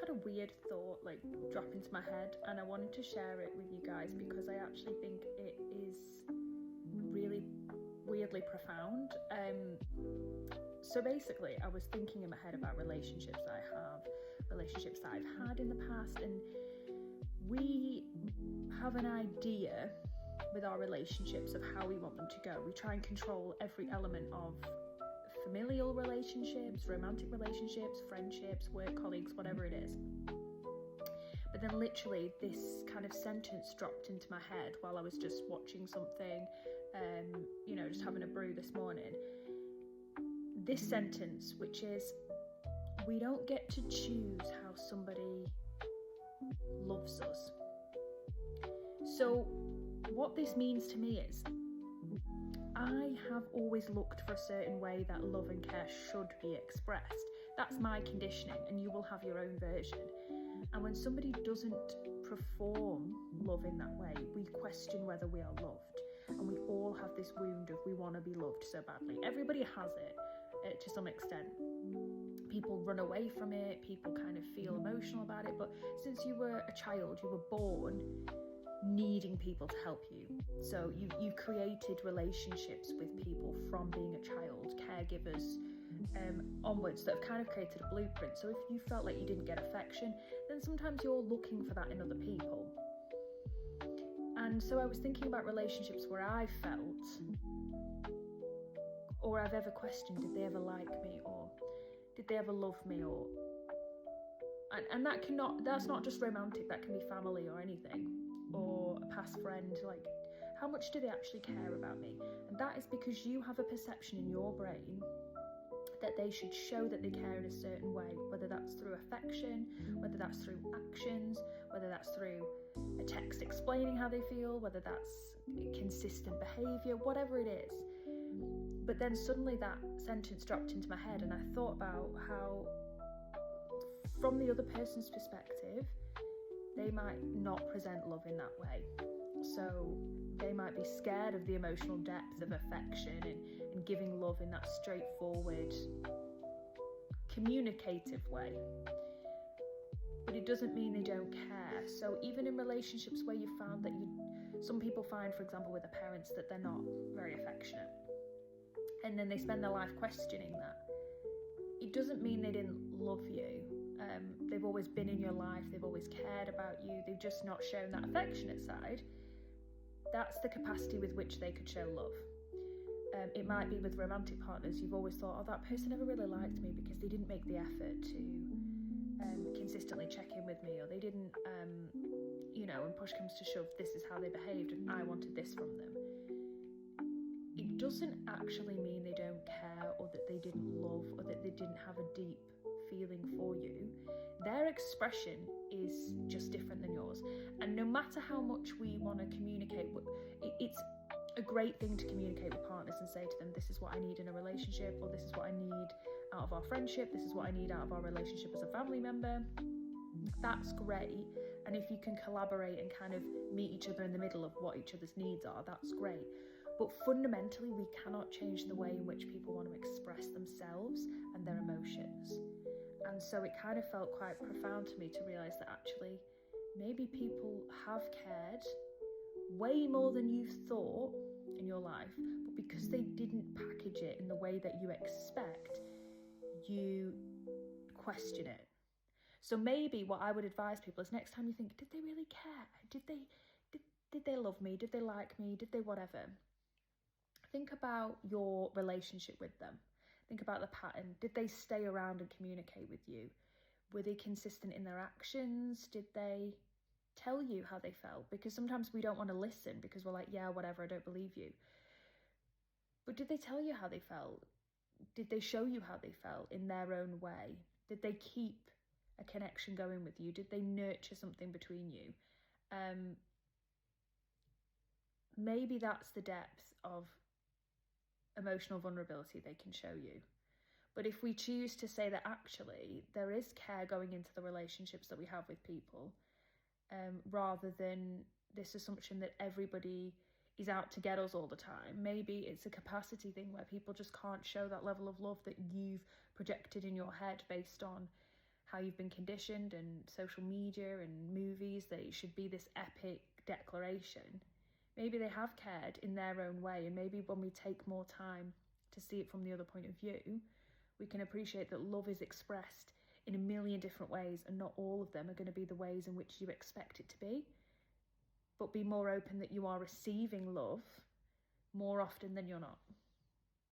had a weird thought like drop into my head, and I wanted to share it with you guys because I actually think it is really weirdly profound. So basically, I was thinking in my head about relationships that I have, relationships that I've had in the past, and we have an idea with our relationships of how we want them to go. We try and control every element of familial relationships, romantic relationships, friendships, work colleagues, whatever it is. But then literally this kind of sentence dropped into my head while I was just watching something, just having a brew this morning. This sentence, which is, we don't get to choose how somebody loves us. So what this means to me is, I have always looked for a certain way that love and care should be expressed. That's my conditioning, and you will have your own version. And when somebody doesn't perform love in that way, we question whether we are loved. And we all have this wound of we want to be loved so badly. Everybody has it to some extent. People run away from it, people kind of feel emotional about it. But since you were a child, you were born needing people to help you. So you created relationships with people from being a child, caregivers onwards, that have kind of created a blueprint. So if you felt like you didn't get affection, then sometimes you're looking for that in other people. And so I was thinking about relationships where I felt, or I've ever questioned, did they ever like me, or did they ever love me, or and that's not just romantic, that can be family or anything, or a past friend. Like, how much do they actually care about me? And that is because you have a perception in your brain that they should show that they care in a certain way, whether that's through affection, whether that's through actions, whether that's through a text explaining how they feel, whether that's consistent behaviour, whatever it is. But then suddenly that sentence dropped into my head, and I thought about how, from the other person's perspective, they might not present love in that way. So they might be scared of the emotional depth of affection and giving love in that straightforward, communicative way. But it doesn't mean they don't care. So even in relationships where you found that some people find, for example, with their parents, that they're not very affectionate, and then they spend their life questioning that, it doesn't mean they didn't love you. They've always been in your life, they've always cared about you, they've just not shown that affectionate side. That's the capacity with which they could show love. It might be with romantic partners, you've always thought, oh, that person never really liked me because they didn't make the effort to consistently check in with me, or they didn't, when push comes to shove, this is how they behaved and I wanted this from them. It doesn't actually mean they don't care, or that they didn't love, or that they didn't have a deep feeling for you. Their expression is just different than yours. And no matter how much we want to communicate, it's a great thing to communicate with partners and say to them, this is what I need in a relationship, or this is what I need out of our friendship, this is what I need out of our relationship as a family member. That's great. And if you can collaborate and kind of meet each other in the middle of what each other's needs are, that's great. But fundamentally, we cannot change the way in which people want to express themselves and their emotions. And so it kind of felt quite profound to me to realise that actually maybe people have cared way more than you've thought in your life, but because they didn't package it in the way that you expect, you question it. So maybe what I would advise people is, next time you think, did they really care? Did they love me? Did they like me? Did they whatever? Think about your relationship with them. Think about the pattern. Did they stay around and communicate with you? Were they consistent in their actions? Did they tell you how they felt? Because sometimes we don't want to listen because we're like, yeah, whatever, I don't believe you. But did they tell you how they felt? Did they show you how they felt in their own way? Did they keep a connection going with you? Did they nurture something between you? Maybe that's the depth of emotional vulnerability they can show you. But if we choose to say that actually there is care going into the relationships that we have with people, rather than this assumption that everybody is out to get us all the time, maybe it's a capacity thing where people just can't show that level of love that you've projected in your head based on how you've been conditioned and social media and movies that it should be this epic declaration. Maybe they have cared in their own way, and maybe when we take more time to see it from the other point of view, we can appreciate that love is expressed in a million different ways, and not all of them are going to be the ways in which you expect it to be. But be more open that you are receiving love more often than you're not.